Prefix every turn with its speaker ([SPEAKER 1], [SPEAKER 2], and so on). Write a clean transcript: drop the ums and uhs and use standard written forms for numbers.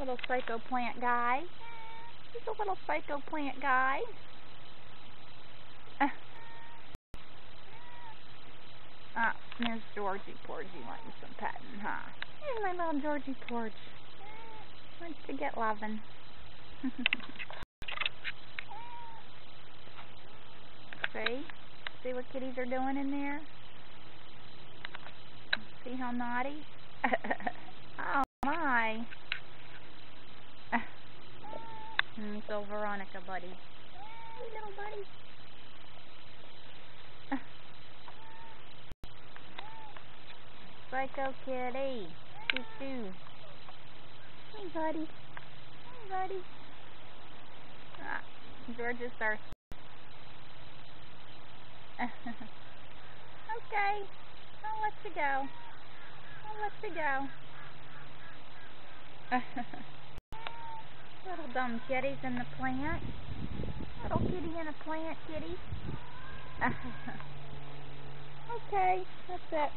[SPEAKER 1] Little psycho plant guy. He's a little psycho plant guy. There's Georgie Porgy wanting some petting, huh? Here's my little Georgie Porgy. Wants to get loving. See what kitties are doing in there? See how naughty? Oh my. So Veronica, buddy. Hey, little buddy. Psycho kitty. Choo-choo. Hey, buddy. Hey, buddy. George is thirsty. Okay. I'll let you go. I'll let you go. Little dumb kitties in the plant. Little kitty in a plant, kitty. Okay, that's it.